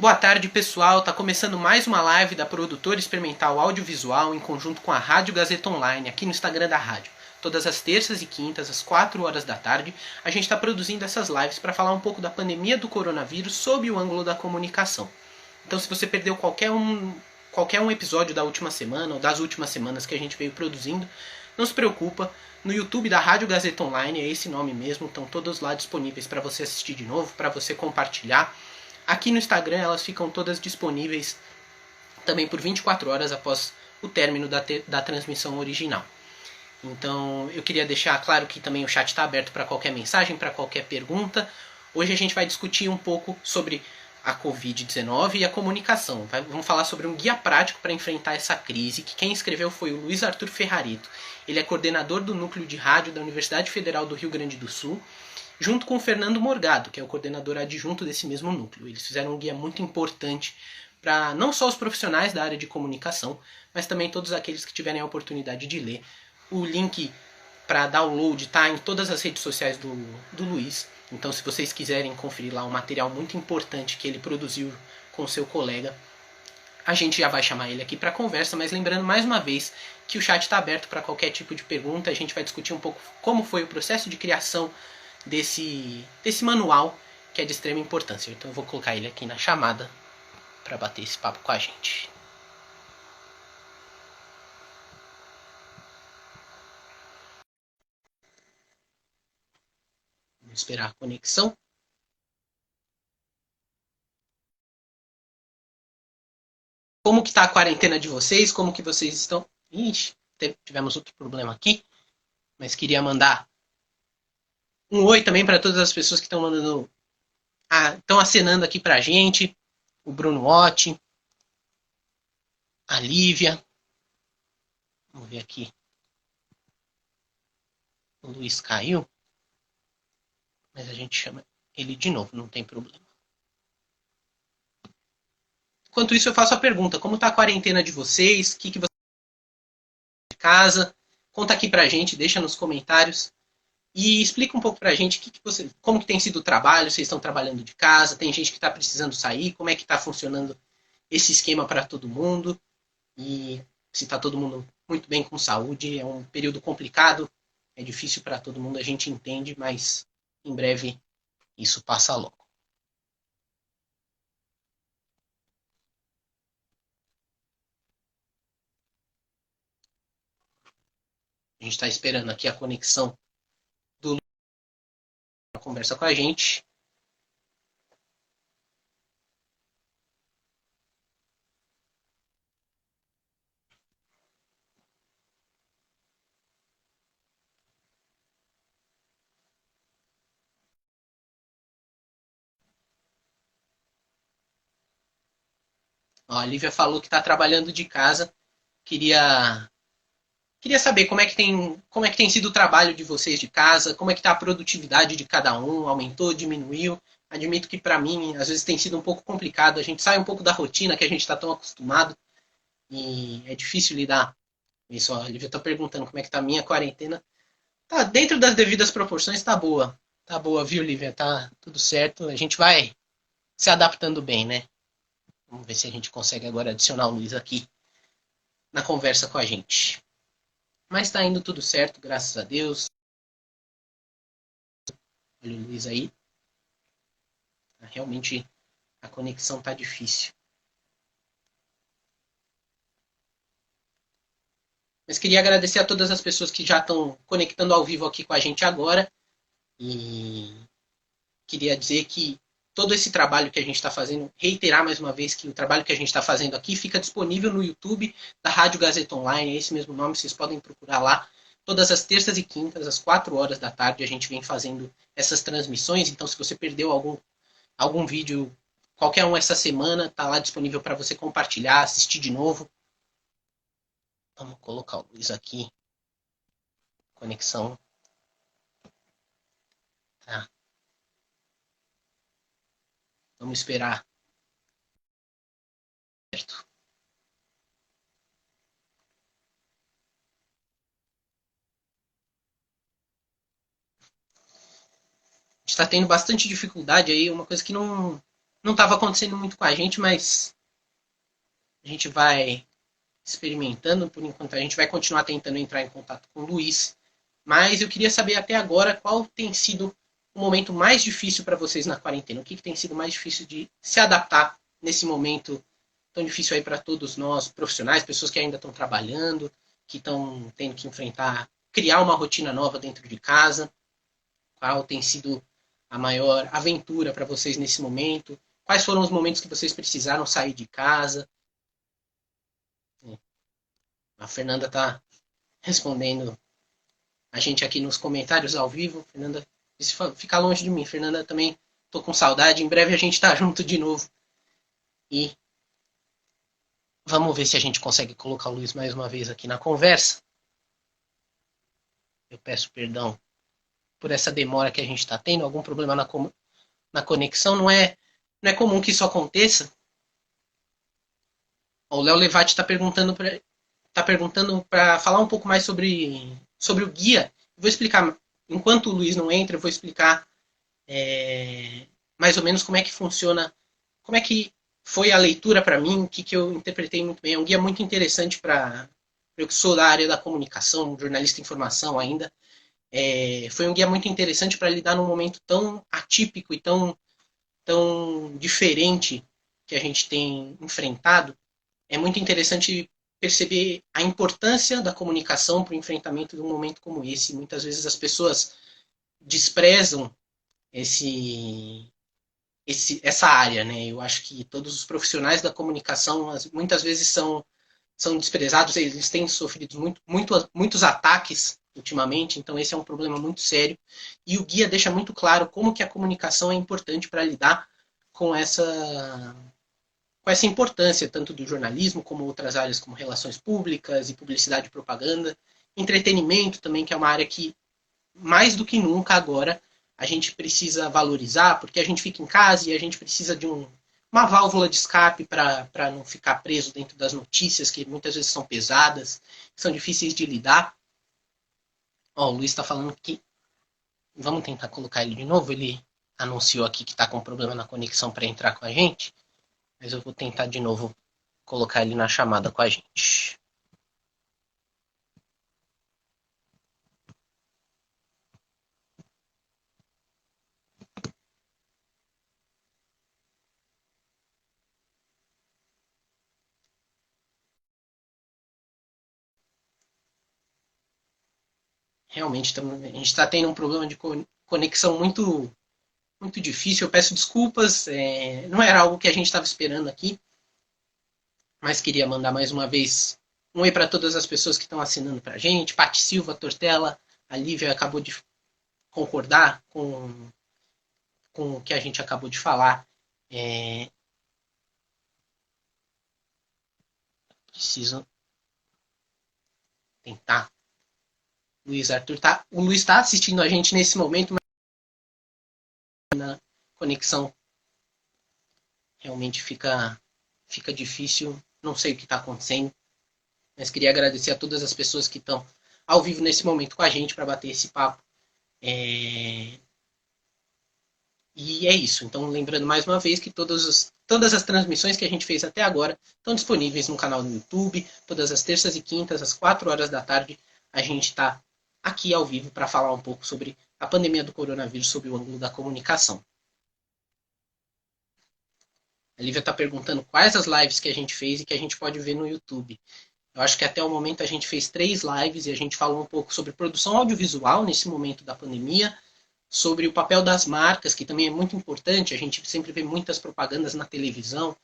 Boa tarde, pessoal. Tá começando mais uma live da produtora experimental audiovisual em conjunto com a Rádio Gazeta Online, aqui no Instagram da rádio. Todas as terças e quintas, às 4 horas da tarde, a gente está produzindo essas lives para falar um pouco da pandemia do coronavírus sob o ângulo da comunicação. Então, se você perdeu qualquer um episódio da última semana ou das últimas semanas que a gente veio produzindo, não se preocupa. No YouTube da Rádio Gazeta Online, é esse nome mesmo, estão todos lá disponíveis para você assistir de novo, para você compartilhar. Aqui no Instagram elas ficam todas disponíveis também por 24 horas após o término da transmissão original. Então eu queria deixar claro que também o chat está aberto para qualquer mensagem, para qualquer pergunta. Hoje a gente vai discutir um pouco sobre a Covid-19 e a comunicação. Vamos falar sobre um guia prático para enfrentar essa crise, que quem escreveu foi o Luiz Arthur Ferrarito. Ele é coordenador do núcleo de rádio da Universidade Federal do Rio Grande do Sul, junto com o Fernando Morgado, que é o coordenador adjunto desse mesmo núcleo. Eles fizeram um guia muito importante para não só os profissionais da área de comunicação, mas também todos aqueles que tiverem a oportunidade de ler. O link para download está em todas as redes sociais do Luiz. Então, se vocês quiserem conferir lá um material muito importante que ele produziu com seu colega, a gente já vai chamar ele aqui para conversa, mas lembrando mais uma vez que o chat está aberto para qualquer tipo de pergunta. A gente vai discutir um pouco como foi o processo de criação desse manual, que é de extrema importância. Então eu vou colocar ele aqui na chamada para bater esse papo com a gente. Vamos esperar a conexão. Como que tá a quarentena de vocês? Como que vocês estão? Ixi, tivemos outro problema aqui, mas queria mandar um oi também para todas as pessoas que estão mandando, estão acenando aqui pra gente. O Bruno Otti, a Lívia. Vamos ver aqui. O Luiz caiu, mas a gente chama ele de novo, não tem problema. Enquanto isso, eu faço a pergunta: como está a quarentena de vocês? O que você faz de casa? Conta aqui pra gente, deixa nos comentários. E explica um pouco pra gente como que tem sido o trabalho, vocês estão trabalhando de casa, tem gente que está precisando sair, como é que está funcionando esse esquema para todo mundo, e se está todo mundo muito bem com saúde. É um período complicado, é difícil para todo mundo, a gente entende, mas em breve isso passa logo. A gente está esperando aqui a conexão do Lu para conversa com a gente. Ó, a Lívia falou que está trabalhando de casa. Queria saber como é que tem sido o trabalho de vocês de casa, como é que está a produtividade de cada um, aumentou, diminuiu. Admito que para mim às vezes tem sido um pouco complicado, a gente sai um pouco da rotina que a gente está tão acostumado e é difícil lidar com isso. Ó, a Lívia está perguntando como é que está a minha quarentena. Tá dentro das devidas proporções, tá boa. Tá boa, viu, Lívia? Tá tudo certo. A gente vai se adaptando bem, né? Vamos ver se a gente consegue agora adicionar o Luiz aqui na conversa com a gente. Mas está indo tudo certo, graças a Deus. Olha o Luiz aí. Realmente a conexão tá difícil. Mas queria agradecer a todas as pessoas que já estão conectando ao vivo aqui com a gente agora. E queria dizer que todo esse trabalho que a gente está fazendo, reiterar mais uma vez que o trabalho que a gente está fazendo aqui fica disponível no YouTube da Rádio Gazeta Online, é esse mesmo nome, vocês podem procurar lá. Todas as terças e quintas, às 4 horas da tarde, a gente vem fazendo essas transmissões. Então, se você perdeu algum vídeo, qualquer um essa semana, tá lá disponível para você compartilhar, assistir de novo. Vamos colocar o Luiz aqui. Conexão. Tá. Vamos esperar. Certo. A gente está tendo bastante dificuldade aí, uma coisa que não Não estava acontecendo muito com a gente, mas a gente vai experimentando por enquanto. A gente vai continuar tentando entrar em contato com o Luiz. Mas eu queria saber até agora qual tem sido o momento mais difícil para vocês na quarentena. O que tem sido mais difícil de se adaptar nesse momento tão difícil aí para todos nós, profissionais, pessoas que ainda estão trabalhando, que estão tendo que enfrentar, criar uma rotina nova dentro de casa. Qual tem sido a maior aventura para vocês nesse momento? Quais foram os momentos que vocês precisaram sair de casa? A Fernanda está respondendo a gente aqui nos comentários ao vivo. Fernanda disse fica longe de mim. Fernanda, também tô com saudade. Em breve a gente tá junto de novo. E vamos ver se a gente consegue colocar o Luiz mais uma vez aqui na conversa. Eu peço perdão por essa demora que a gente está tendo. Algum problema na conexão. Não é comum que isso aconteça. O Léo Levati está perguntando para falar um pouco mais sobre o guia. Vou explicar. Enquanto o Luiz não entra, eu vou explicar mais ou menos como é que funciona, como é que foi a leitura para mim, o que eu interpretei muito bem. É um guia muito interessante para eu que sou da área da comunicação, jornalista de informação ainda. Foi um guia muito interessante para lidar num momento tão atípico e tão diferente que a gente tem enfrentado. É muito interessante perceber a importância da comunicação para o enfrentamento de um momento como esse. Muitas vezes as pessoas desprezam esse, essa área, né? Eu acho que todos os profissionais da comunicação muitas vezes são desprezados, eles têm sofrido muitos ataques ultimamente, então esse é um problema muito sério. E o guia deixa muito claro como que a comunicação é importante para lidar com essa importância, tanto do jornalismo como outras áreas como relações públicas e publicidade e propaganda, entretenimento também, que é uma área que mais do que nunca agora a gente precisa valorizar, porque a gente fica em casa e a gente precisa de uma válvula de escape para não ficar preso dentro das notícias, que muitas vezes são pesadas, são difíceis de lidar. Ó, o Luiz está falando que. Vamos tentar colocar ele de novo. Ele anunciou aqui que está com problema na conexão para entrar com a gente, mas eu vou tentar de novo colocar ele na chamada com a gente. Realmente, a gente está tendo um problema de conexão muito difícil. Eu peço desculpas, não era algo que a gente estava esperando aqui, mas queria mandar mais uma vez um oi para todas as pessoas que estão assinando para a gente. Pati Silva, Tortella, a Lívia acabou de concordar com o que a gente acabou de falar. Preciso tentar. Luiz Arthur o Luiz está assistindo a gente nesse momento, mas na conexão realmente fica difícil. Não sei o que está acontecendo, mas queria agradecer a todas as pessoas que estão ao vivo nesse momento com a gente para bater esse papo. E é isso. Então, lembrando mais uma vez que todas as transmissões que a gente fez até agora estão disponíveis no canal do YouTube. Todas as terças e quintas, às 4 horas da tarde, a gente está aqui ao vivo para falar um pouco sobre a pandemia do coronavírus sob o ângulo da comunicação. A Lívia está perguntando quais as lives que a gente fez e que a gente pode ver no YouTube. Eu acho que até o momento a gente fez 3 lives e a gente falou um pouco sobre produção audiovisual nesse momento da pandemia, sobre o papel das marcas, que também é muito importante. A gente sempre vê muitas propagandas na televisão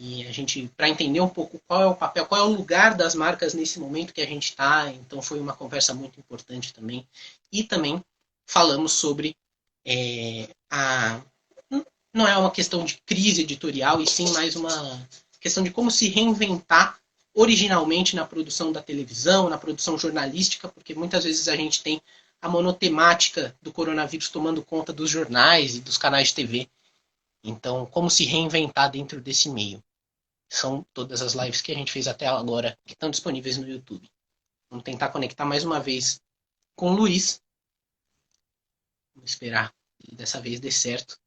e a gente, para entender um pouco qual é o papel, qual é o lugar das marcas nesse momento que a gente está, então foi uma conversa muito importante também. E também falamos sobre não é uma questão de crise editorial, e sim mais uma questão de como se reinventar originalmente na produção da televisão, na produção jornalística, porque muitas vezes a gente tem a monotemática do coronavírus tomando conta dos jornais e dos canais de TV. Então, como se reinventar dentro desse meio? São todas as lives que a gente fez até agora, que estão disponíveis no YouTube. Vamos tentar conectar mais uma vez com o Luiz. Vamos esperar que dessa vez dê certo.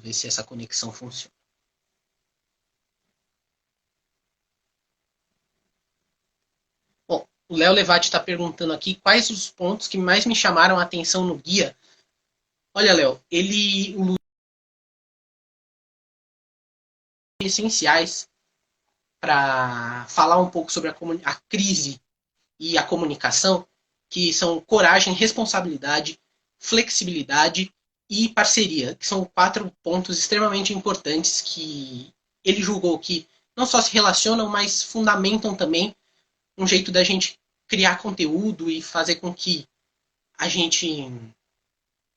ver se essa conexão funciona. Bom, o Léo Levati está perguntando aqui quais os pontos que mais me chamaram a atenção no guia. Olha, Léo, os essenciais para falar um pouco sobre a crise e a comunicação, que são coragem, responsabilidade, flexibilidade e parceria, que são 4 pontos extremamente importantes que ele julgou que não só se relacionam, mas fundamentam também um jeito da gente criar conteúdo e fazer com que a gente,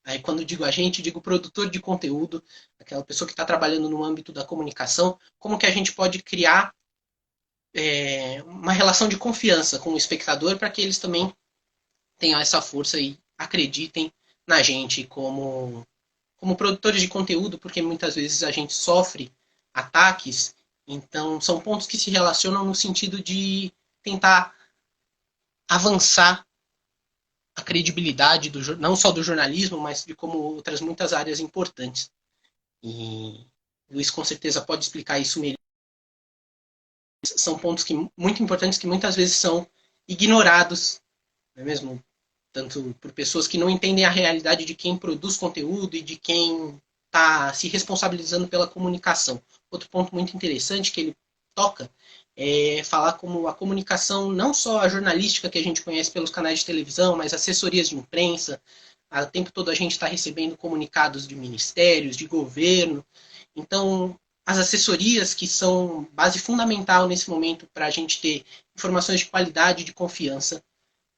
aí quando digo a gente, digo produtor de conteúdo, aquela pessoa que está trabalhando no âmbito da comunicação, como que a gente pode criar uma relação de confiança com o espectador para que eles também tenham essa força e acreditem na gente como produtores de conteúdo, porque muitas vezes a gente sofre ataques, então são pontos que se relacionam no sentido de tentar avançar a credibilidade não só do jornalismo, mas de como outras muitas áreas importantes. E o Luiz com certeza pode explicar isso melhor. São pontos muito importantes que muitas vezes são ignorados, não é mesmo? Tanto por pessoas que não entendem a realidade de quem produz conteúdo e de quem está se responsabilizando pela comunicação. Outro ponto muito interessante que ele toca é falar como a comunicação, não só a jornalística que a gente conhece pelos canais de televisão, mas assessorias de imprensa. O tempo todo a gente está recebendo comunicados de ministérios, de governo. Então, as assessorias, que são base fundamental nesse momento para a gente ter informações de qualidade, de confiança,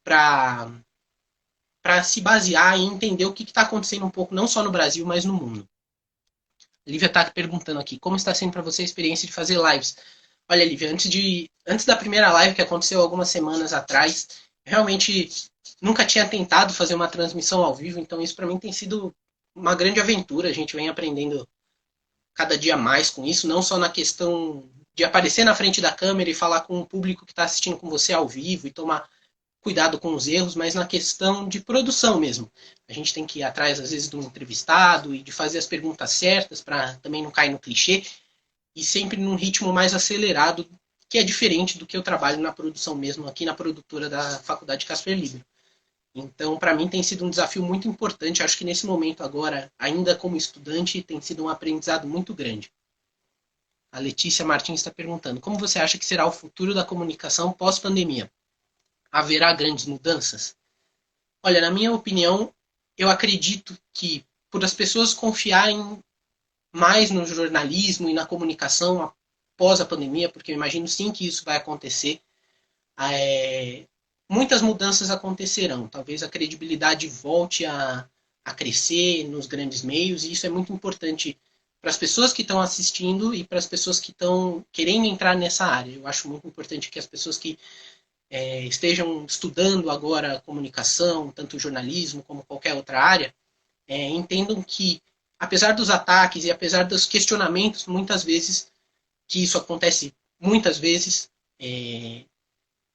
para se basear e entender o que está acontecendo um pouco, não só no Brasil, mas no mundo. A Lívia está perguntando aqui, como está sendo para você a experiência de fazer lives? Olha, Lívia, antes da primeira live que aconteceu algumas semanas atrás, realmente nunca tinha tentado fazer uma transmissão ao vivo, então isso para mim tem sido uma grande aventura. A gente vem aprendendo cada dia mais com isso, não só na questão de aparecer na frente da câmera e falar com o público que está assistindo com você ao vivo e tomar cuidado com os erros, mas na questão de produção mesmo. A gente tem que ir atrás, às vezes, de um entrevistado e de fazer as perguntas certas para também não cair no clichê e sempre num ritmo mais acelerado, que é diferente do que eu trabalho na produção mesmo, aqui na produtora da Faculdade Casper Libero. Então, para mim, tem sido um desafio muito importante. Acho que nesse momento agora, ainda como estudante, tem sido um aprendizado muito grande. A Letícia Martins está perguntando, como você acha que será o futuro da comunicação pós-pandemia? Haverá grandes mudanças? Olha, na minha opinião, eu acredito que por as pessoas confiarem mais no jornalismo e na comunicação após a pandemia, porque eu imagino sim que isso vai acontecer, muitas mudanças acontecerão. Talvez a credibilidade volte a crescer nos grandes meios, e isso é muito importante para as pessoas que estão assistindo e para as pessoas que estão querendo entrar nessa área. Eu acho muito importante que as pessoas que estejam estudando agora comunicação, tanto jornalismo como qualquer outra área, entendam que, apesar dos ataques e apesar dos questionamentos, muitas vezes, que isso acontece muitas vezes,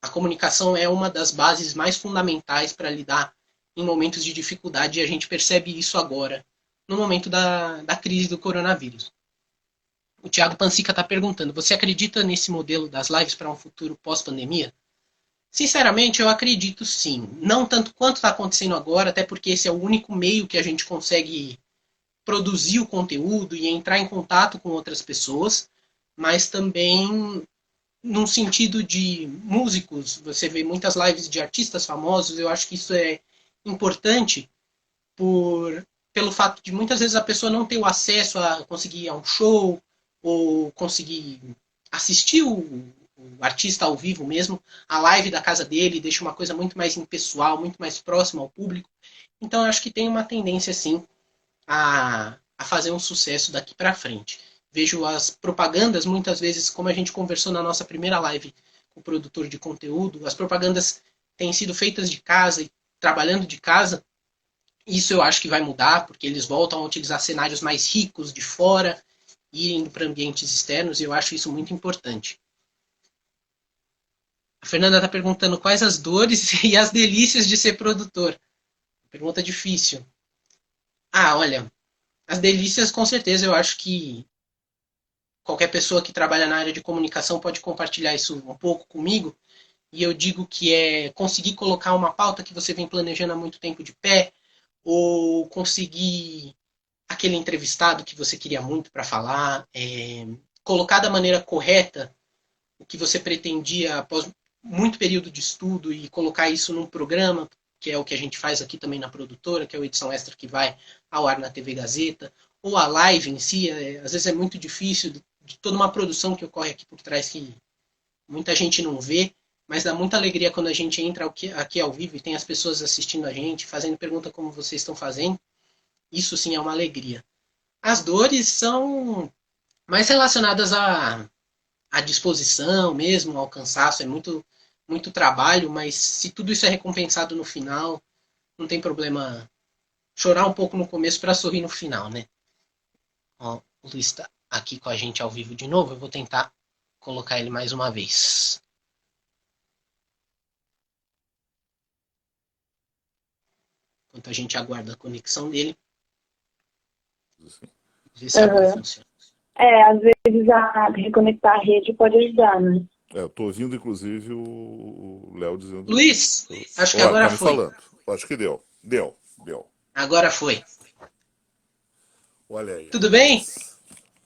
a comunicação é uma das bases mais fundamentais para lidar em momentos de dificuldade, e a gente percebe isso agora, no momento da crise do coronavírus. O Thiago Pansica está perguntando, você acredita nesse modelo das lives para um futuro pós-pandemia? Sinceramente, eu acredito sim. Não tanto quanto está acontecendo agora, até porque esse é o único meio que a gente consegue produzir o conteúdo e entrar em contato com outras pessoas, mas também num sentido de músicos. Você vê muitas lives de artistas famosos, eu acho que isso é importante pelo fato de muitas vezes a pessoa não ter o acesso a conseguir ir a um show ou conseguir assistir o artista ao vivo mesmo, a live da casa dele deixa uma coisa muito mais impessoal, muito mais próxima ao público. Então eu acho que tem uma tendência sim a fazer um sucesso daqui para frente. Vejo as propagandas muitas vezes, como a gente conversou na nossa primeira live com o produtor de conteúdo, as propagandas têm sido feitas de casa e trabalhando de casa. Isso eu acho que vai mudar, porque eles voltam a utilizar cenários mais ricos de fora e indo para ambientes externos, e eu acho isso muito importante. A Fernanda está perguntando quais as dores e as delícias de ser produtor. Pergunta difícil. Olha, As delícias, com certeza, eu acho que qualquer pessoa que trabalha na área de comunicação pode compartilhar isso um pouco comigo. E eu digo que é conseguir colocar uma pauta que você vem planejando há muito tempo de pé, ou conseguir aquele entrevistado que você queria muito para falar, colocar da maneira correta o que você pretendia após muito período de estudo e colocar isso num programa, que é o que a gente faz aqui também na produtora, que é o Edição Extra que vai ao ar na TV Gazeta, ou a live em si, às vezes é muito difícil, de toda uma produção que ocorre aqui por trás que muita gente não vê, mas dá muita alegria quando a gente entra aqui ao vivo e tem as pessoas assistindo a gente, fazendo pergunta como vocês estão fazendo. Isso sim é uma alegria. As dores são mais relacionadas à disposição mesmo, ao cansaço, é muito trabalho, mas se tudo isso é recompensado no final, não tem problema chorar um pouco no começo para sorrir no final, né? Ó, o Luiz está aqui com a gente ao vivo de novo, eu vou tentar colocar ele mais uma vez. Enquanto a gente aguarda a conexão dele, ver se agora Uhum. funciona. Às vezes reconectar a rede pode ajudar, né? Eu tô ouvindo, inclusive, o Léo dizendo. Luiz, acho que Ó, tá agora me foi. falando. Acho que deu. Deu. Agora foi. Olha aí, Tudo bem? rapaz.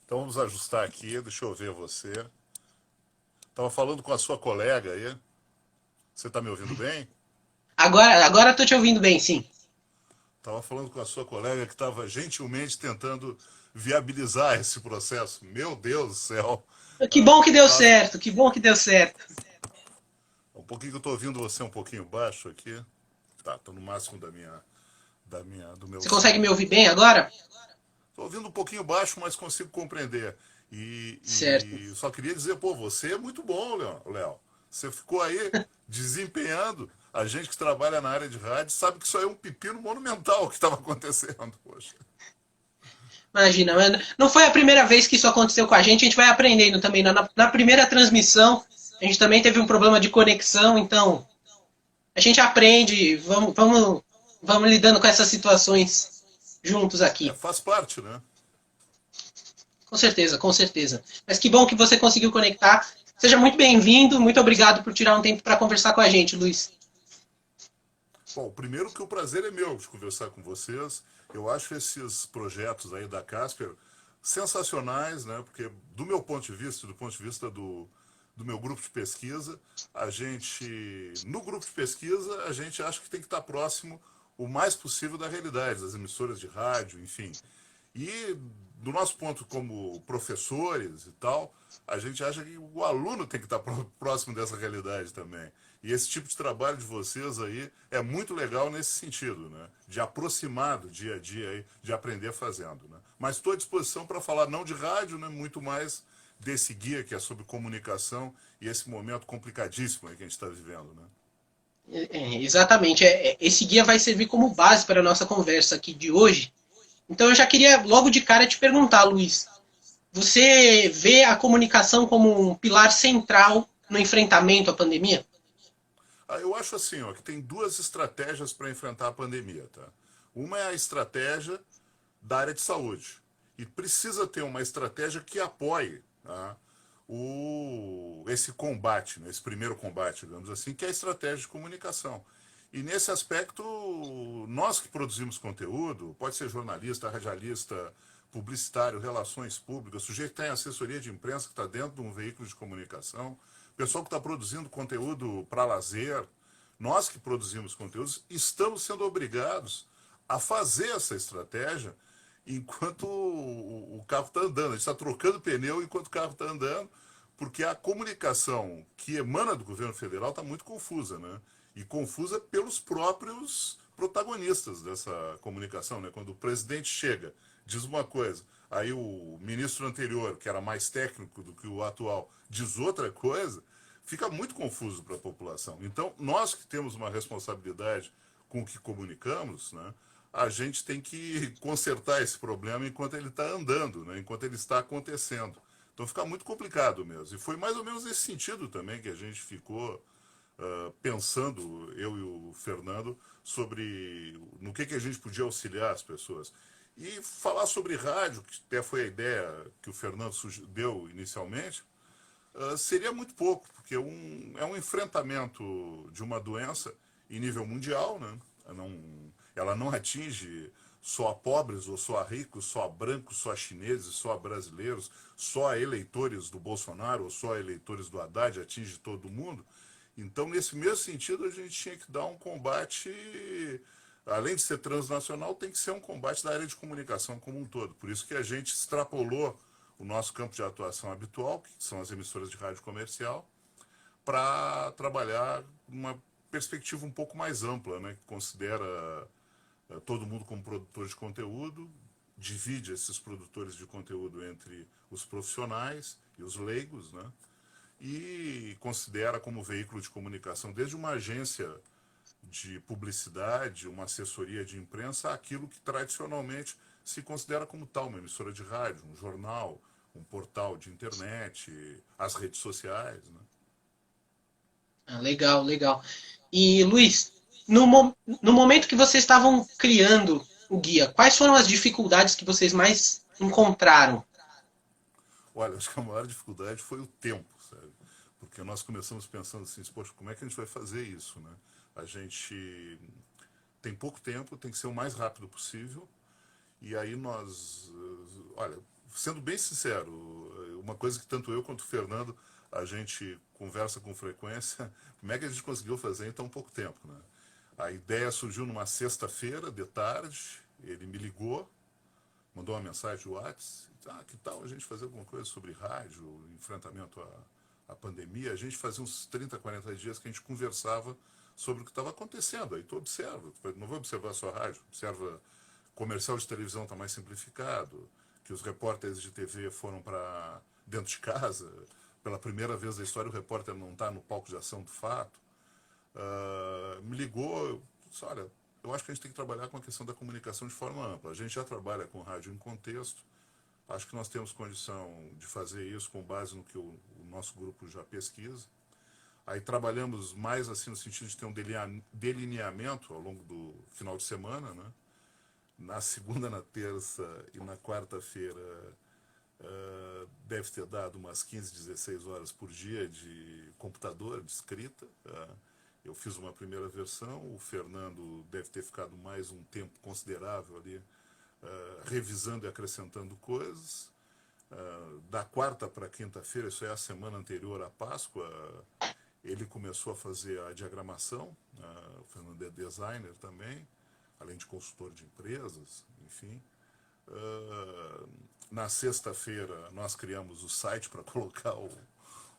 Então vamos ajustar aqui, deixa eu ver você. Tava falando com a sua colega aí. Você tá me ouvindo bem? Agora estou te ouvindo bem, sim. Tava falando com a sua colega que estava gentilmente tentando viabilizar esse processo. Meu Deus do céu. Que bom que deu Tá, certo, que bom que deu certo. um pouquinho que eu tô ouvindo você um pouquinho baixo aqui. Tá, tô no máximo do meu Você consegue som me aqui. ouvir bem agora? Estou ouvindo um pouquinho baixo, mas consigo compreender. Certo. E só queria dizer, pô, você é muito bom, Léo. Você ficou aí desempenhando. A gente que trabalha na área de rádio sabe que isso aí é um pepino monumental que estava acontecendo. Poxa. Imagina, não foi a primeira vez que isso aconteceu com a gente vai aprendendo também. Na primeira transmissão, a gente também teve um problema de conexão, então a gente aprende, vamos lidando com essas situações juntos É, aqui. faz parte, né? Com certeza, com certeza. Mas que bom que você conseguiu conectar. Seja muito bem-vindo, muito obrigado por tirar um tempo para conversar com a gente, Luiz. Bom, primeiro que o prazer é meu de conversar com vocês. Eu acho esses projetos aí da Casper sensacionais, né? Porque do meu ponto de vista, do ponto de vista do meu grupo de pesquisa, no grupo de pesquisa, a gente acha que tem que estar próximo o mais possível da realidade, das emissoras de rádio, enfim. E do nosso ponto como professores e tal, a gente acha que o aluno tem que estar próximo dessa realidade também. E esse tipo de trabalho de vocês aí é muito legal nesse sentido, né? De aproximar do dia a dia aí, de aprender fazendo, né? Mas estou à disposição para falar não de rádio, né? Muito mais desse guia que é sobre comunicação e esse momento complicadíssimo aí que a gente está vivendo, né? Exatamente. Esse guia vai servir como base para a nossa conversa aqui de hoje. Então eu já queria logo de cara te perguntar, Luiz. Você vê a comunicação como um pilar central no enfrentamento à pandemia? Eu acho assim, ó, que tem duas estratégias para enfrentar a pandemia, tá? Uma é a estratégia da área de saúde. E precisa ter uma estratégia que apoie, tá, esse combate, né, esse primeiro combate, digamos assim, que é a estratégia de comunicação. E nesse aspecto, nós que produzimos conteúdo, pode ser jornalista, radialista, publicitário, relações públicas, sujeito que tem assessoria de imprensa que está dentro de um veículo de comunicação, pessoal que está produzindo conteúdo para lazer, nós que produzimos conteúdos, estamos sendo obrigados a fazer essa estratégia enquanto o carro está andando. A gente está trocando pneu enquanto o carro está andando, porque a comunicação que emana do governo federal está muito confusa, né? E confusa pelos próprios protagonistas dessa comunicação, né? Quando o presidente chega, diz uma coisa, aí o ministro anterior, que era mais técnico do que o atual, diz outra coisa, fica muito confuso para a população. Então, nós que temos uma responsabilidade com o que comunicamos, né? A gente tem que consertar esse problema enquanto ele está andando, né? Enquanto ele está acontecendo. Então fica muito complicado mesmo. E foi mais ou menos nesse sentido também que a gente ficou pensando, eu e o Fernando, sobre no que a gente podia auxiliar as pessoas. E falar sobre rádio, que até foi a ideia que o Fernando deu inicialmente, seria muito pouco, porque é um enfrentamento de uma doença em nível mundial, né? Ela não atinge só a pobres ou só a ricos, só a brancos, só a chineses, só a brasileiros, só a eleitores do Bolsonaro ou só a eleitores do Haddad, atinge todo mundo. Então, nesse mesmo sentido, a gente tinha que dar um combate, além de ser transnacional, tem que ser um combate da área de comunicação como um todo. Por isso que a gente extrapolou o nosso campo de atuação habitual, que são as emissoras de rádio comercial, para trabalhar uma perspectiva um pouco mais ampla, né, que considera todo mundo como produtor de conteúdo, divide esses produtores de conteúdo entre os profissionais e os leigos, né, e considera como veículo de comunicação, desde uma agência de publicidade, uma assessoria de imprensa, aquilo que tradicionalmente se considera como tal, uma emissora de rádio, um jornal, um portal de internet, as redes sociais. Né? Ah, legal, legal. E Luiz, no momento que vocês estavam criando o guia, quais foram as dificuldades que vocês mais encontraram? Olha, acho que a maior dificuldade foi o tempo, sabe? Porque nós começamos pensando assim, poxa, como é que a gente vai fazer isso, né? A gente tem pouco tempo, tem que ser o mais rápido possível. E aí olha, sendo bem sincero, uma coisa que tanto eu quanto o Fernando, a gente conversa com frequência, como é que a gente conseguiu fazer em tão pouco tempo, né? A ideia surgiu numa sexta-feira, de tarde, ele me ligou, mandou uma mensagem no WhatsApp, que tal a gente fazer alguma coisa sobre rádio, enfrentamento à pandemia? A gente fazia uns 30, 40 dias que a gente conversava sobre o que estava acontecendo. Aí tu observa, não vou observar só a rádio, observa comercial de televisão está mais simplificado, que os repórteres de TV foram para dentro de casa, pela primeira vez da história o repórter não está no palco de ação do fato. Me ligou, eu disse, olha, eu acho que a gente tem que trabalhar com a questão da comunicação de forma ampla. A gente já trabalha com rádio em contexto, acho que nós temos condição de fazer isso com base no que o nosso grupo já pesquisa. Aí trabalhamos mais assim no sentido de ter um delineamento ao longo do final de semana, né? Na segunda, na terça e na quarta-feira deve ter dado umas 15, 16 horas por dia de computador, de escrita. Eu fiz uma primeira versão, o Fernando deve ter ficado mais um tempo considerável ali revisando e acrescentando coisas. Da quarta para quinta-feira, isso é a semana anterior à Páscoa, ele começou a fazer a diagramação, o Fernando é designer também, além de consultor de empresas, enfim. Na sexta-feira nós criamos o site para colocar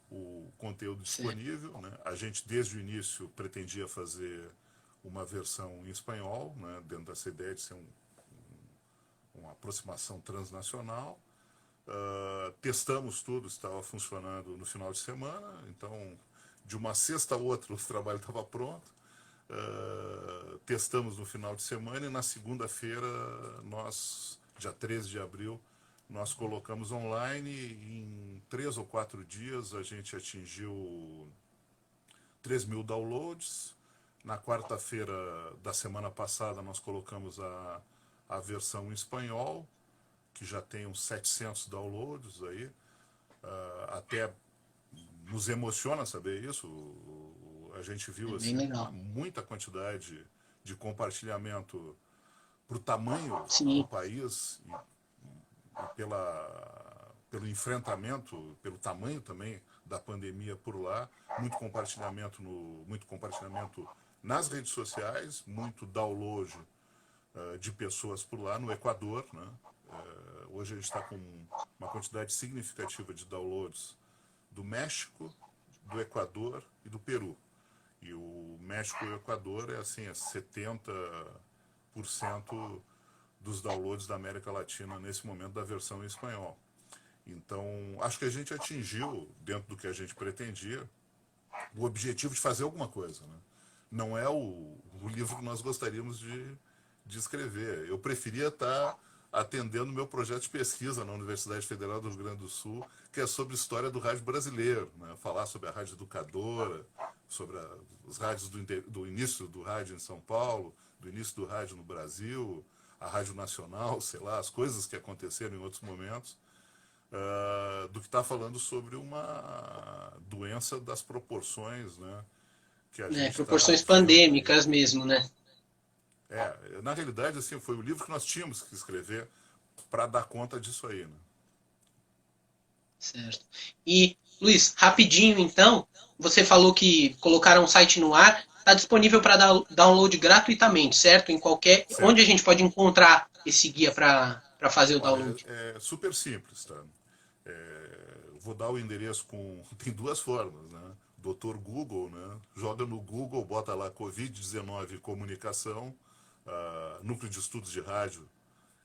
o conteúdo disponível. Né? A gente desde o início pretendia fazer uma versão em espanhol, né? Dentro dessa ideia de ser uma aproximação transnacional. Testamos tudo, estava funcionando no final de semana, então de uma sexta a outra o trabalho estava pronto. Testamos no final de semana e na segunda-feira, dia 13 de abril, nós colocamos online e em 3 ou 4 dias a gente atingiu 3.000 downloads. Na quarta-feira da semana passada nós colocamos a versão em espanhol, que já tem uns 700 downloads aí. Até nos emociona saber isso. A gente viu assim muita quantidade de compartilhamento para o tamanho do país e pelo enfrentamento, pelo tamanho também da pandemia por lá, muito compartilhamento nas redes sociais, muito download de pessoas por lá no Equador, né? Hoje a gente está com uma quantidade significativa de downloads do México, do Equador e do Peru. E o México e o Equador é assim, 70% dos downloads da América Latina nesse momento da versão em espanhol. Então, acho que a gente atingiu, dentro do que a gente pretendia, o objetivo de fazer alguma coisa. Né? Não é o livro que nós gostaríamos de escrever. Eu preferia estar atendendo o meu projeto de pesquisa na Universidade Federal do Rio Grande do Sul, que é sobre história do rádio brasileiro, né? Falar sobre a rádio educadora, sobre os rádios do início do rádio em São Paulo, do início do rádio no Brasil, a Rádio Nacional, sei lá, as coisas que aconteceram em outros momentos, do que estar falando sobre uma doença das proporções, né, que a gente está Proporções vendo aí. pandêmicas mesmo, né? Na realidade, assim, foi o livro que nós tínhamos que escrever para dar conta disso aí, né? Certo. E, Luiz, rapidinho então, você falou que colocaram um site no ar, está disponível para download gratuitamente, certo? Em qualquer. Onde a Certo. gente pode encontrar esse guia para fazer o Olha, download? é super simples, tá? Vou dar o endereço com. Tem duas formas, né? Doutor Google, né? Joga no Google, bota lá Covid-19 comunicação, núcleo de estudos de rádio,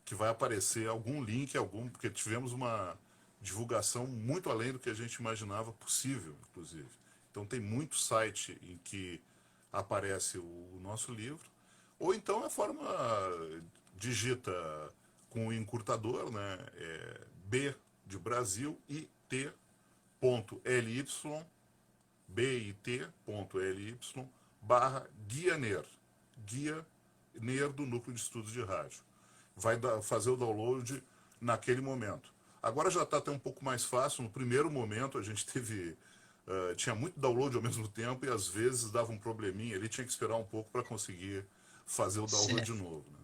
que vai aparecer algum link, porque tivemos uma divulgação muito além do que a gente imaginava possível, inclusive. Então tem muito site em que aparece o nosso livro, ou então a forma digita com o encurtador, né? B de Brasil e T.ly, bit.ly /guia NER, guia NER do Núcleo de Estudos de Rádio. Vai fazer o download naquele momento. Agora já está até um pouco mais fácil. No primeiro momento a gente tinha muito download ao mesmo tempo e às vezes dava um probleminha. Ele tinha que esperar um pouco para conseguir fazer o download de Certo, novo. Né?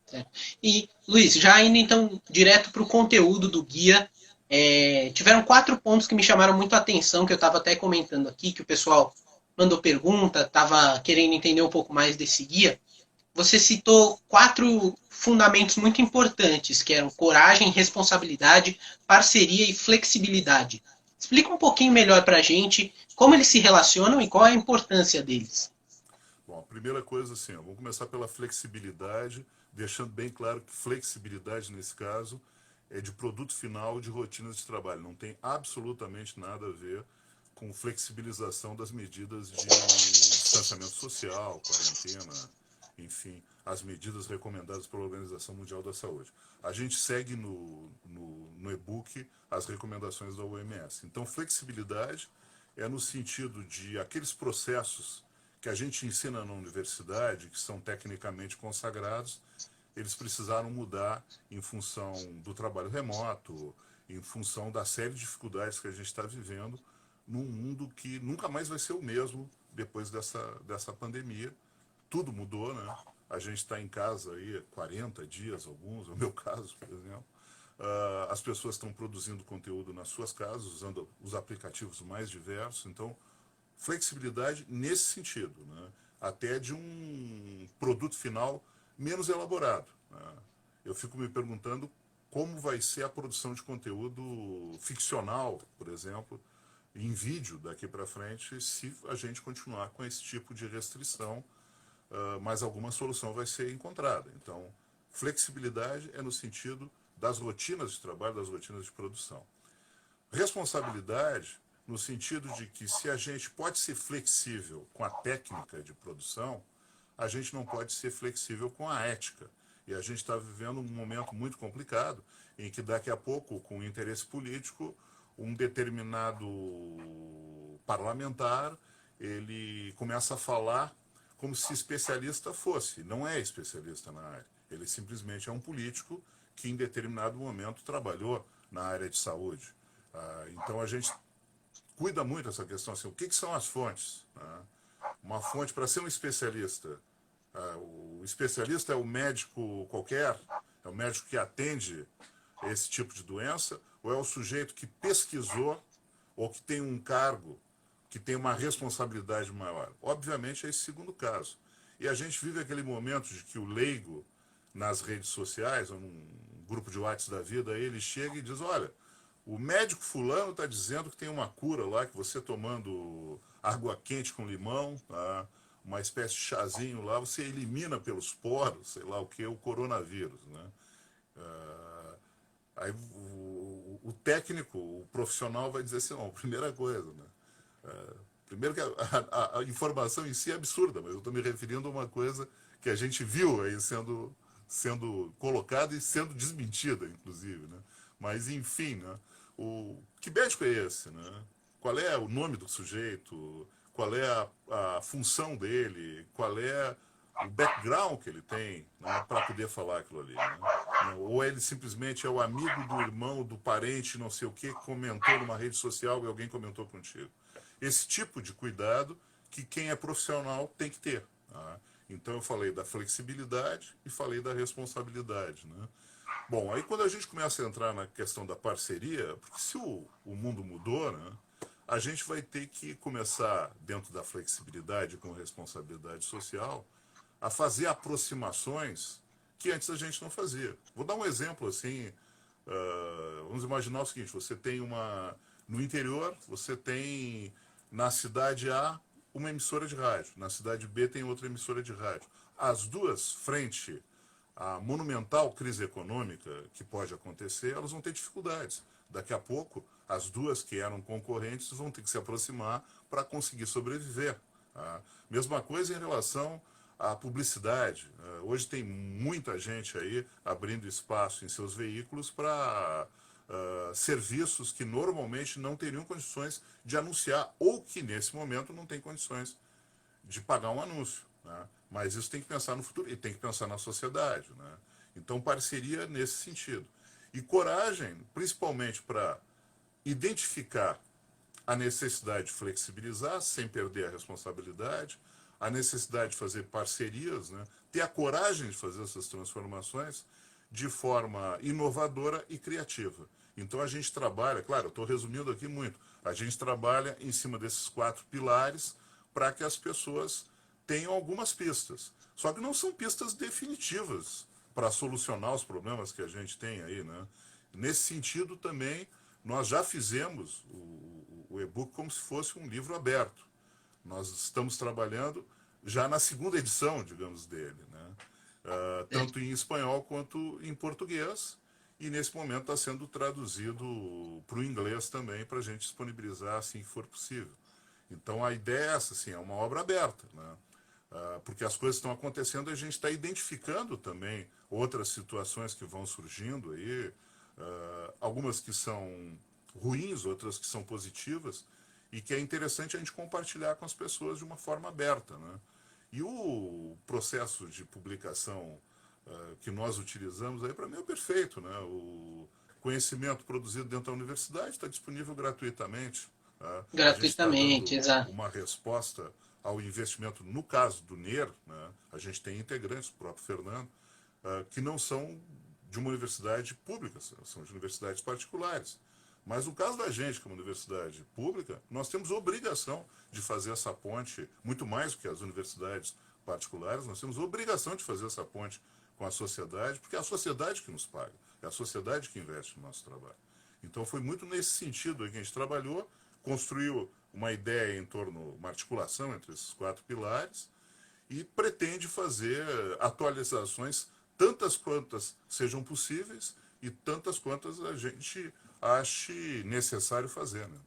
certo. E, Luiz, já indo então direto para o conteúdo do guia, tiveram 4 pontos que me chamaram muito a atenção, que eu estava até comentando aqui, que o pessoal mandou pergunta, estava querendo entender um pouco mais desse guia. Você citou 4 fundamentos muito importantes, que eram coragem, responsabilidade, parceria e flexibilidade. Explica um pouquinho melhor para a gente como eles se relacionam e qual é a importância deles. Bom, a primeira coisa assim, vamos começar pela flexibilidade, deixando bem claro que flexibilidade nesse caso é de produto final de rotinas de trabalho. Não tem absolutamente nada a ver com flexibilização das medidas de distanciamento social, quarentena, enfim, as medidas recomendadas pela Organização Mundial da Saúde. A gente segue no e-book as recomendações da OMS. Então, flexibilidade é no sentido de aqueles processos que a gente ensina na universidade, que são tecnicamente consagrados, eles precisaram mudar em função do trabalho remoto, em função da série de dificuldades que a gente está vivendo num mundo que nunca mais vai ser o mesmo depois dessa pandemia. Tudo mudou, né? A gente está em casa aí 40 dias, alguns, no meu caso, por exemplo. As pessoas estão produzindo conteúdo nas suas casas, usando os aplicativos mais diversos. Então, flexibilidade nesse sentido, né? Até de um produto final menos elaborado. Né? Eu fico me perguntando como vai ser a produção de conteúdo ficcional, por exemplo, em vídeo daqui para frente, se a gente continuar com esse tipo de restrição, mas alguma solução vai ser encontrada. Então, flexibilidade é no sentido das rotinas de trabalho, das rotinas de produção. Responsabilidade no sentido de que se a gente pode ser flexível com a técnica de produção, a gente não pode ser flexível com a ética. E a gente está vivendo um momento muito complicado, em que daqui a pouco, com o interesse político, um determinado parlamentar, ele começa a falar como se especialista fosse. Não é especialista na área. Ele simplesmente é um político que em determinado momento trabalhou na área de saúde. Então a gente cuida muito dessa questão, assim, o que são as fontes? Uma fonte, para ser um especialista, o especialista é o médico qualquer, é o médico que atende esse tipo de doença, ou é o sujeito que pesquisou, ou que tem um cargo, que tem uma responsabilidade maior? Obviamente é esse segundo caso. E a gente vive aquele momento de que o leigo nas redes sociais, ou num grupo de WhatsApp da vida, aí ele chega e diz, olha, o médico fulano está dizendo que tem uma cura lá, que você tomando água quente com limão, tá? Uma espécie de chazinho lá, você elimina pelos poros, sei lá o que, o coronavírus. Né? Aí o técnico, o profissional vai dizer assim, não, primeira coisa, né? Primeiro que a informação em si é absurda, mas eu estou me referindo a uma coisa que a gente viu aí sendo colocada e sendo desmentida, inclusive. Né? Mas, enfim, né? Que médico é esse? Né? Qual é o nome do sujeito? Qual é a função dele? Qual é o background que ele tem, né, para poder falar aquilo ali. Né? Ou ele simplesmente é o amigo do irmão, do parente, não sei o que, comentou numa rede social e alguém comentou contigo. Esse tipo de cuidado que quem é profissional tem que ter. Tá? Então eu falei da flexibilidade e falei da responsabilidade. Né? Bom, aí quando a gente começa a entrar na questão da parceria, porque se o mundo mudou, né, a gente vai ter que começar, dentro da flexibilidade com responsabilidade social, a fazer aproximações que antes a gente não fazia. Vou dar um exemplo assim, vamos imaginar o seguinte, você tem no interior, você tem na cidade A uma emissora de rádio, na cidade B tem outra emissora de rádio. As duas, frente à monumental crise econômica que pode acontecer, elas vão ter dificuldades. Daqui a pouco, as duas que eram concorrentes vão ter que se aproximar para conseguir sobreviver. Tá? Mesma coisa em relação à publicidade. Hoje tem muita gente aí abrindo espaço em seus veículos para serviços que normalmente não teriam condições de anunciar ou que nesse momento não tem condições de pagar um anúncio. Né? Mas isso tem que pensar no futuro e tem que pensar na sociedade. Né? Então, parceria nesse sentido. E coragem, principalmente para identificar a necessidade de flexibilizar sem perder a responsabilidade, a necessidade de fazer parcerias, né? Ter a coragem de fazer essas transformações de forma inovadora e criativa. Então a gente trabalha, claro, eu estou resumindo aqui muito, a gente trabalha em cima desses 4 pilares para que as pessoas tenham algumas pistas. Só que não são pistas definitivas para solucionar os problemas que a gente tem aí, né? Nesse sentido também, nós já fizemos o e-book como se fosse um livro aberto. Nós estamos trabalhando já na segunda edição, digamos, dele, né? Tanto em espanhol quanto em português, e nesse momento está sendo traduzido para o inglês também, para a gente disponibilizar assim que for possível. Então a ideia é essa, assim, é uma obra aberta, né? Porque as coisas estão acontecendo e a gente está identificando também outras situações que vão surgindo aí, algumas que são ruins, outras que são positivas, e que é interessante a gente compartilhar com as pessoas de uma forma aberta. Né? E o processo de publicação que nós utilizamos aí, para mim, é perfeito. Né? O conhecimento produzido dentro da universidade está disponível gratuitamente. Tá? A gente está Gratuitamente, dando exato. uma resposta ao investimento, no caso do NER, né? A gente tem integrantes, o próprio Fernando, que não são de uma universidade pública, são de universidades particulares. Mas no caso da gente, como universidade pública, nós temos obrigação de fazer essa ponte, muito mais do que as universidades particulares, nós temos obrigação de fazer essa ponte com a sociedade, porque é a sociedade que nos paga, é a sociedade que investe no nosso trabalho. Então foi muito nesse sentido que a gente trabalhou, construiu uma ideia em torno, uma articulação entre esses 4 pilares, e pretende fazer atualizações tantas quantas sejam possíveis e tantas quantas a gente ache necessário fazer. Né?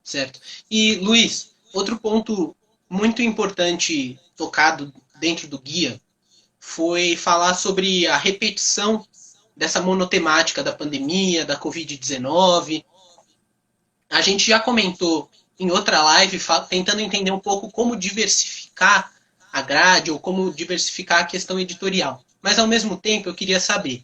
Certo. E, Luiz, outro ponto muito importante tocado dentro do guia foi falar sobre a repetição dessa monotemática da pandemia, da Covid-19. A gente já comentou em outra live tentando entender um pouco como diversificar a grade ou como diversificar a questão editorial. Mas, ao mesmo tempo, eu queria saber,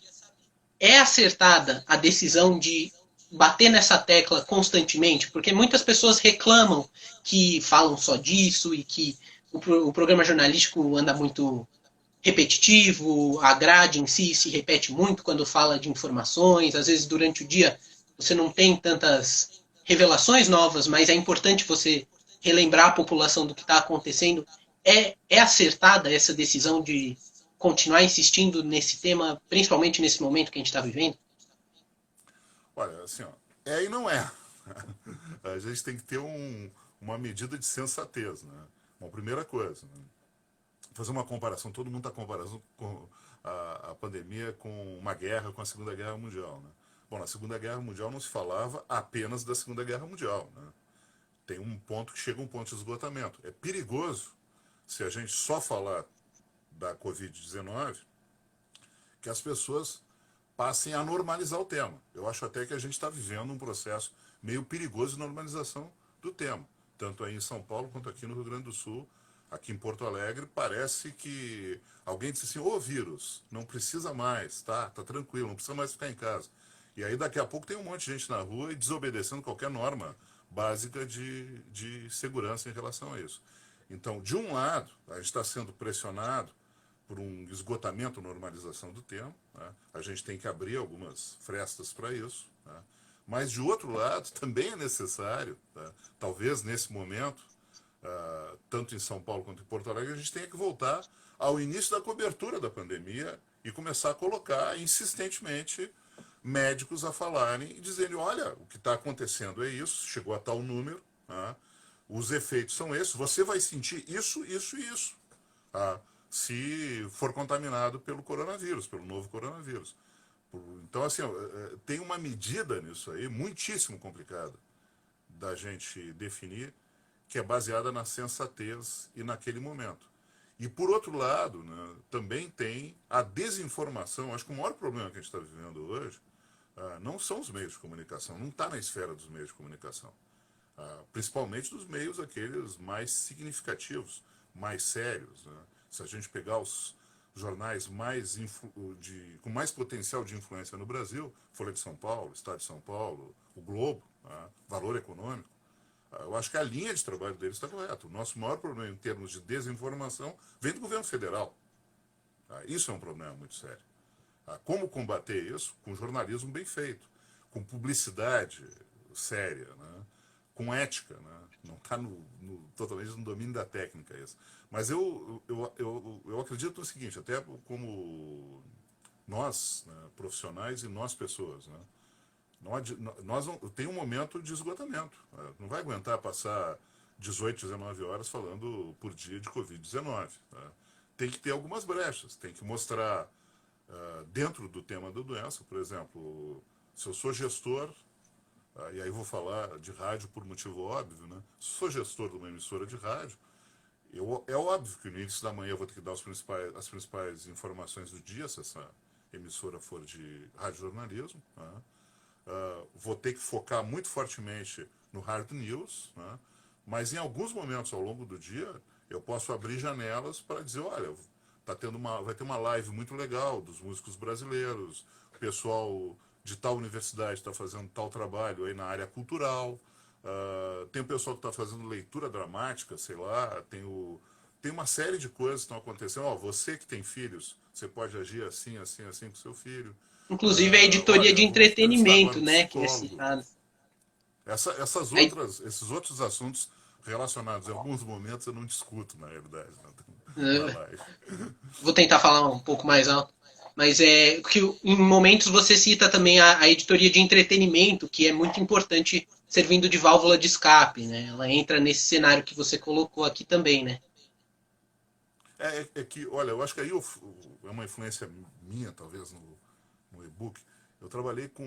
é acertada a decisão de bater nessa tecla constantemente? Porque muitas pessoas reclamam que falam só disso e que o programa jornalístico anda muito repetitivo, a grade em si se repete muito quando fala de informações, às vezes durante o dia você não tem tantas revelações novas, mas é importante você relembrar a população do que está acontecendo. É acertada essa decisão de continuar insistindo nesse tema, principalmente nesse momento que a gente está vivendo? Olha, assim, ó, é e não é. A gente tem que ter uma medida de sensatez. Né? Bom, primeira coisa, né? Fazer uma comparação, todo mundo está comparando com a pandemia com uma guerra, com a Segunda Guerra Mundial. Né? Bom, na Segunda Guerra Mundial não se falava apenas da Segunda Guerra Mundial. Né? Tem um ponto que chega a um ponto de esgotamento. É perigoso, se a gente só falar da Covid-19, que as pessoas passem a normalizar o tema. Eu acho até que a gente está vivendo um processo meio perigoso de normalização do tema. Tanto aí em São Paulo quanto aqui no Rio Grande do Sul, Aqui em Porto Alegre parece que alguém disse assim, ô vírus, não precisa mais, tá tranquilo, não precisa mais ficar em casa. E aí daqui a pouco tem um monte de gente na rua e desobedecendo qualquer norma básica de segurança em relação a isso. Então, de um lado, a gente está sendo pressionado por um esgotamento, normalização do tempo, né? A gente tem que abrir algumas frestas para isso, né? Mas, de outro lado, também é necessário, tá? Talvez nesse momento, tanto em São Paulo quanto em Porto Alegre, a gente tenha que voltar ao início da cobertura da pandemia e começar a colocar insistentemente médicos a falarem e dizerem, olha, o que está acontecendo é isso, chegou a tal número, tá? Os efeitos são esses, você vai sentir isso, isso e isso, tá? Se for contaminado pelo coronavírus, pelo novo coronavírus. Então, assim, tem uma medida nisso aí, muitíssimo complicada, da gente definir, que é baseada na sensatez e naquele momento. E, por outro lado, né, também tem a desinformação. Acho que o maior problema que a gente está vivendo hoje não são os meios de comunicação, não está na esfera dos meios de comunicação. Principalmente dos meios aqueles mais significativos, mais sérios, né? Se a gente pegar os jornais com mais potencial de influência no Brasil, Folha de São Paulo, Estado de São Paulo, o Globo, Valor Econômico, eu acho que a linha de trabalho deles está correta. O nosso maior problema em termos de desinformação vem do governo federal. Isso é um problema muito sério. Como combater isso? Com jornalismo bem feito, com publicidade séria, né? Com ética, né? Não está totalmente no domínio da técnica isso. Mas eu acredito no seguinte, até como nós, né, profissionais e nós pessoas, né? Nós tem um momento de esgotamento. Não vai aguentar passar 18, 19 horas falando por dia de Covid-19. Tá? Tem que ter algumas brechas, tem que mostrar dentro do tema da doença, por exemplo, se eu sou gestor, e aí vou falar de rádio por motivo óbvio, né? Se sou gestor de uma emissora de rádio, é óbvio que no início da manhã eu vou ter que dar as principais informações do dia, se essa emissora for de radiojornalismo, né? Vou ter que focar muito fortemente no hard news, né? Mas em alguns momentos ao longo do dia eu posso abrir janelas para dizer, olha, vai ter uma live muito legal dos músicos brasileiros, o pessoal de tal universidade está fazendo tal trabalho aí na área cultural, tem o pessoal que está fazendo leitura dramática, sei lá, tem uma série de coisas que estão acontecendo. Você que tem filhos, você pode agir assim, assim, assim com seu filho. Inclusive a editoria Olha, de vamos entrevistar agora entretenimento, um né, que é psicólogo. citada. Esses outros assuntos relacionados em alguns momentos eu não discuto, na realidade, na Uh, live. Vou tentar falar um pouco mais alto. Mas é que em momentos você cita também a editoria de entretenimento, que é muito importante servindo de válvula de escape, né? Ela entra nesse cenário que você colocou aqui também, né? É que, olha, eu acho que aí é uma influência minha, talvez, no e-book. Eu trabalhei com.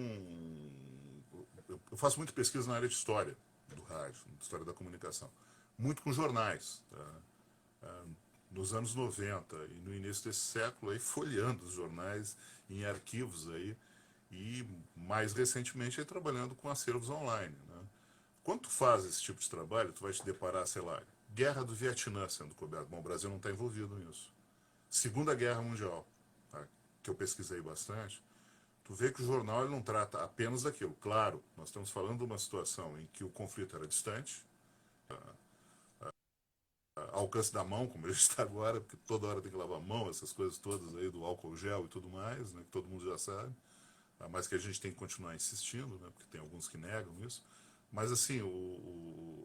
Eu faço muita pesquisa na área de história do rádio, história da comunicação. Muito com jornais. Tá? Nos anos 90 e no início desse século, aí, folheando os jornais em arquivos aí, e mais recentemente aí, trabalhando com acervos online. Né? Quando tu faz esse tipo de trabalho, tu vai te deparar, sei lá, Guerra do Vietnã sendo coberta. Bom, o Brasil não está envolvido nisso. Segunda Guerra Mundial, tá? Que eu pesquisei bastante. Tu vê que o jornal ele não trata apenas daquilo. Claro, nós estamos falando de uma situação em que o conflito era distante, ao alcance da mão, como ele está agora, porque toda hora tem que lavar a mão, essas coisas todas aí do álcool gel e tudo mais, né, que todo mundo já sabe, mas que a gente tem que continuar insistindo, né, porque tem alguns que negam isso. Mas, assim,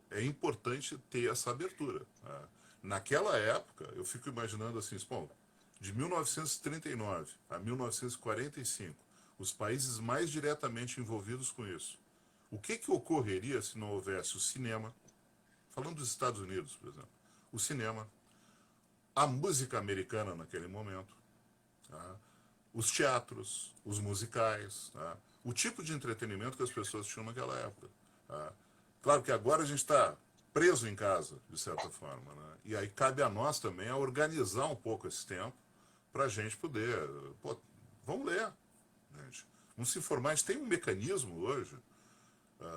é importante ter essa abertura. Tá? Naquela época, eu fico imaginando assim, bom, de 1939 a 1945, os países mais diretamente envolvidos com isso. O que ocorreria se não houvesse o cinema, falando dos Estados Unidos, por exemplo, o cinema, a música americana naquele momento, tá? Os teatros, os musicais, tá? O tipo de entretenimento que as pessoas tinham naquela época. Tá? Claro que agora a gente está preso em casa, de certa forma, né? E aí cabe a nós também a organizar um pouco esse tempo para a gente poder... Pô, vamos ler, gente. Vamos se informar. A gente tem um mecanismo hoje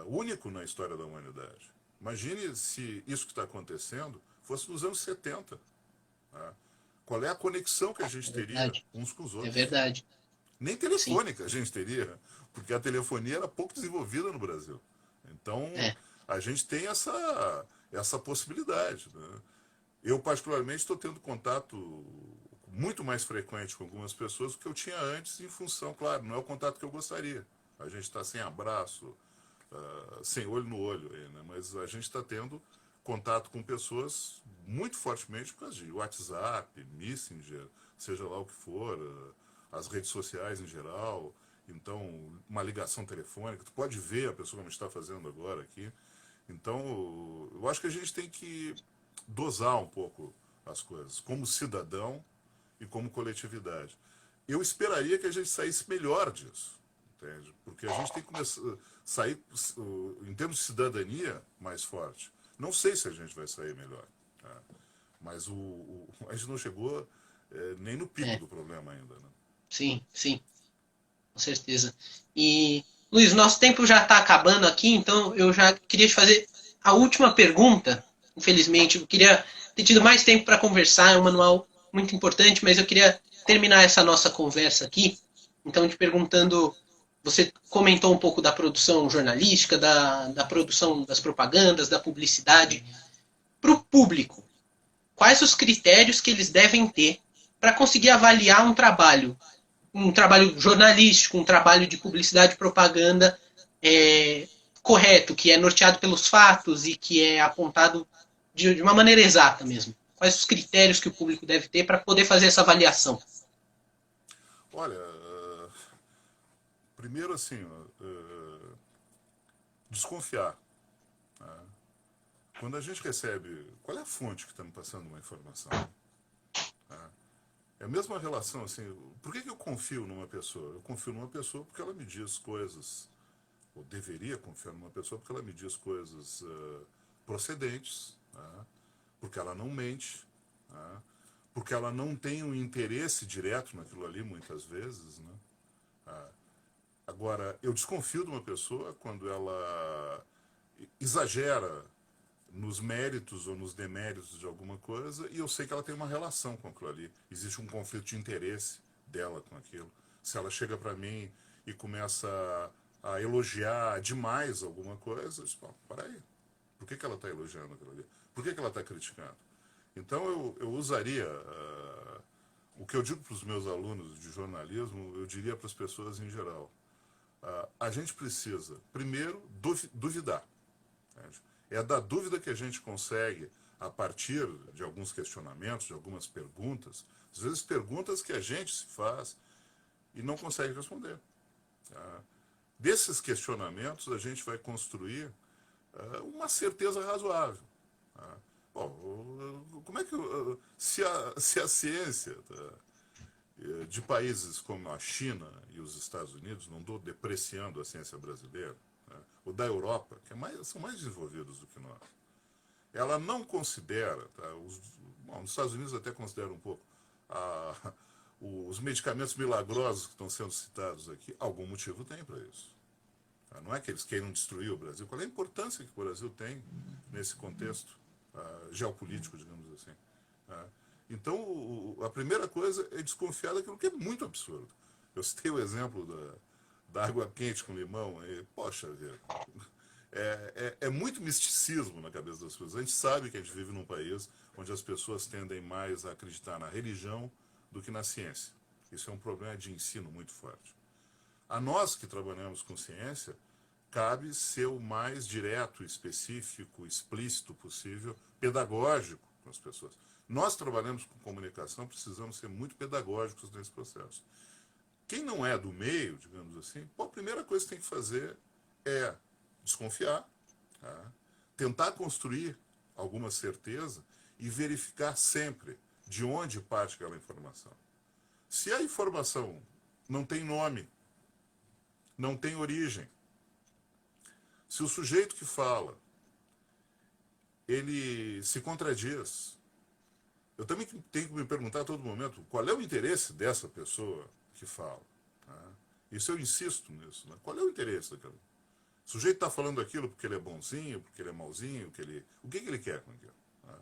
único na história da humanidade. Imagine se isso que está acontecendo fosse nos anos 70. Tá? Qual é a conexão que a gente teria uns com os É outros? verdade. Nem Sim. telefônica a gente teria, porque a telefonia era pouco desenvolvida no Brasil. Então, É. a gente tem essa possibilidade. Né? Eu, particularmente, estou tendo contato muito mais frequente com algumas pessoas do que eu tinha antes, em função, claro, não é o contato que eu gostaria. A gente está sem abraço, sem olho no olho, aí, né? Mas a gente está tendo contato com pessoas muito fortemente por causa de WhatsApp, Messenger, seja lá o que for, as redes sociais em geral. Então, uma ligação telefônica, tu pode ver a pessoa como está fazendo agora aqui. Então, eu acho que a gente tem que dosar um pouco as coisas, como cidadão e como coletividade. Eu esperaria que a gente saísse melhor disso, entende? Porque a gente tem que começar a sair, em termos de cidadania, mais forte. Não sei se a gente vai sair melhor, tá? Mas a gente não chegou nem no pico É. do problema ainda. Né? Sim, sim. Com certeza. E, Luiz, nosso tempo já está acabando aqui, então eu já queria te fazer a última pergunta. Infelizmente, eu queria ter tido mais tempo para conversar, é um manual muito importante, mas eu queria terminar essa nossa conversa aqui. Então, te perguntando, você comentou um pouco da produção jornalística, da produção das propagandas, da publicidade. Para o público, quais os critérios que eles devem ter para conseguir avaliar um trabalho jornalístico, um trabalho de publicidade e propaganda correto, que é norteado pelos fatos e que é apontado de uma maneira exata mesmo? Quais os critérios que o público deve ter para poder fazer essa avaliação? Olha, primeiro assim, desconfiar. Tá? Quando a gente recebe, qual é a fonte que está me passando uma informação? Tá? É a mesma relação, assim, por que eu confio numa pessoa? Eu confio numa pessoa porque ela me diz coisas, ou deveria confiar numa pessoa porque ela me diz coisas procedentes, tá? Porque ela não mente, tá? Porque ela não tem um interesse direto naquilo ali, muitas vezes, né? Ah, agora, eu desconfio de uma pessoa quando ela exagera nos méritos ou nos deméritos de alguma coisa e eu sei que ela tem uma relação com aquilo ali. Existe um conflito de interesse dela com aquilo. Se ela chega para mim e começa a elogiar demais alguma coisa, eu digo, para aí. Por que ela está elogiando aquilo ali? Por que ela está criticando? Então eu usaria o que eu digo para os meus alunos de jornalismo, eu diria para as pessoas em geral. A gente precisa, primeiro, duvidar. Entende? É da dúvida que a gente consegue, a partir de alguns questionamentos, de algumas perguntas, às vezes perguntas que a gente se faz e não consegue responder. Tá? Desses questionamentos, a gente vai construir uma certeza razoável. Tá? Bom, como é que. Se a ciência de países como a China e os Estados Unidos, não estou depreciando a ciência brasileira, né, ou da Europa, que são mais desenvolvidos do que nós, ela não considera, tá, nos Estados Unidos até considera um pouco, os medicamentos milagrosos que estão sendo citados aqui, algum motivo tem para isso. Tá? Não é que eles queiram destruir o Brasil. Qual é a importância que o Brasil tem nesse contexto geopolítico, digamos assim? Tá? Então, a primeira coisa é desconfiar daquilo que é muito absurdo. Eu citei o exemplo da água quente com limão. E, poxa vida, é muito misticismo na cabeça das pessoas. A gente sabe que a gente vive num país onde as pessoas tendem mais a acreditar na religião do que na ciência. Isso é um problema de ensino muito forte. A nós que trabalhamos com ciência, cabe ser o mais direto, específico, explícito possível, pedagógico com as pessoas. Nós trabalhamos com comunicação, precisamos ser muito pedagógicos nesse processo. Quem não é do meio, digamos assim, a primeira coisa que tem que fazer é desconfiar, tá? Tentar construir alguma certeza e verificar sempre de onde parte aquela informação. Se a informação não tem nome, não tem origem, se o sujeito que fala, ele se contradiz, eu também tenho que me perguntar a todo momento qual é o interesse dessa pessoa que fala. Tá? Isso eu insisto nisso. Né? Qual é o interesse daquela? O sujeito está falando aquilo porque ele é bonzinho, porque ele é mauzinho, o que ele quer com aquilo? Tá?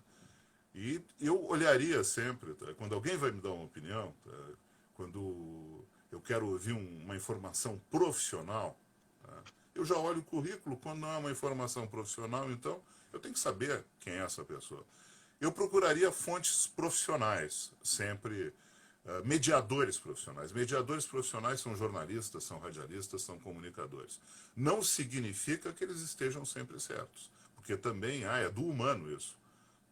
E eu olharia sempre, tá? Quando alguém vai me dar uma opinião, tá? Quando eu quero ouvir uma informação profissional, tá? Eu já olho o currículo. Quando não é uma informação profissional, então eu tenho que saber quem é essa pessoa. Eu procuraria fontes profissionais, sempre mediadores profissionais. Mediadores profissionais são jornalistas, são radialistas, são comunicadores. Não significa que eles estejam sempre certos, porque também é do humano isso.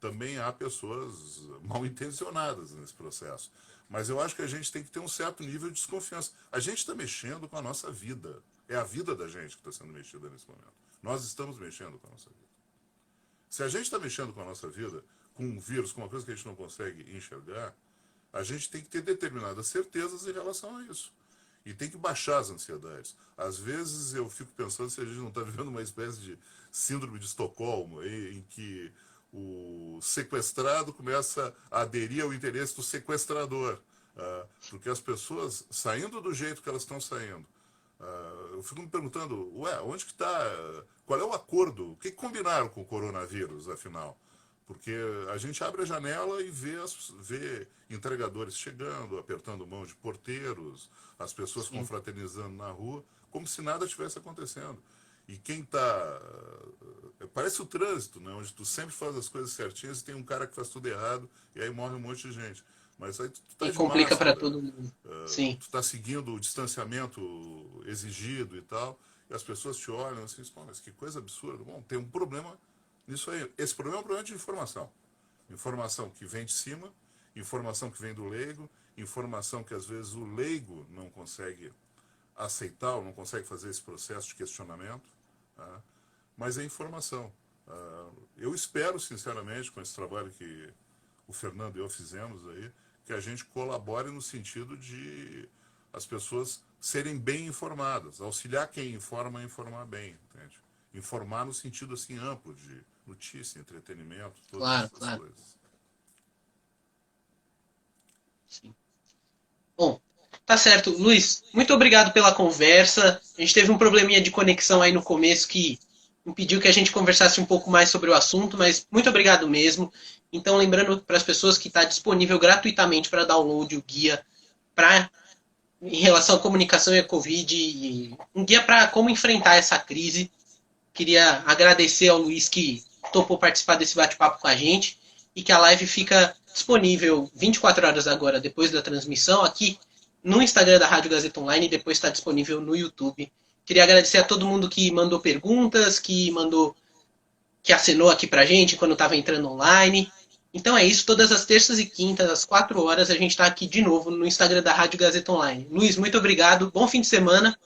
Também há pessoas mal intencionadas nesse processo. Mas eu acho que a gente tem que ter um certo nível de desconfiança. A gente está mexendo com a nossa vida. É a vida da gente que está sendo mexida nesse momento. Nós estamos mexendo com a nossa vida. Se a gente está mexendo com a nossa vida, com um vírus, com uma coisa que a gente não consegue enxergar, a gente tem que ter determinadas certezas em relação a isso. E tem que baixar as ansiedades. Às vezes eu fico pensando se a gente não está vivendo uma espécie de síndrome de Estocolmo, em que o sequestrado começa a aderir ao interesse do sequestrador. Porque as pessoas, saindo do jeito que elas estão saindo, eu fico me perguntando, onde que está, qual é o acordo, o que combinaram com o coronavírus, afinal? Porque a gente abre a janela e vê entregadores chegando, apertando mão de porteiros, as pessoas confraternizando na rua, como se nada tivesse acontecendo. E quem está... Parece o trânsito, né? Onde tu sempre faz as coisas certinhas e tem um cara que faz tudo errado e aí morre um monte de gente. Mas aí tu tá E de complica para máscara, todo mundo. Sim. tu tá seguindo o distanciamento exigido e tal, e as pessoas te olham assim, mas que coisa absurda. Bom, tem um problema nisso aí. Esse problema é um problema de informação. Informação que vem de cima, informação que vem do leigo, informação que às vezes o leigo não consegue aceitar ou não consegue fazer esse processo de questionamento, tá? Mas é informação. Eu espero, sinceramente, com esse trabalho que o Fernando e eu fizemos aí, que a gente colabore no sentido de as pessoas serem bem informadas, auxiliar quem informa a informar bem, entende? Informar no sentido assim amplo de notícia, entretenimento, todas Claro, essas claro. coisas. Sim. Bom, tá certo. Luiz, muito obrigado pela conversa. A gente teve um probleminha de conexão aí no começo que impediu que a gente conversasse um pouco mais sobre o assunto, mas muito obrigado mesmo. Então, lembrando para as pessoas que está disponível gratuitamente para download o guia em relação à comunicação e à Covid, e um guia para como enfrentar essa crise. Queria agradecer ao Luiz que topou participar desse bate-papo com a gente e que a live fica disponível 24 horas agora, depois da transmissão, aqui no Instagram da Rádio Gazeta Online e depois está disponível no YouTube. Queria agradecer a todo mundo que mandou perguntas, que acenou aqui pra gente quando estava entrando online. Então é isso, todas as terças e quintas, às 4 horas, a gente está aqui de novo no Instagram da Rádio Gazeta Online. Luiz, muito obrigado, bom fim de semana.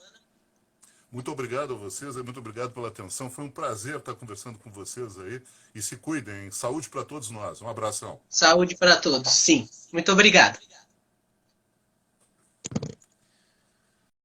Muito obrigado a vocês, muito obrigado pela atenção. Foi um prazer estar conversando com vocês aí. E se cuidem, saúde para todos nós. Um abração. Saúde para todos, sim. Muito obrigado.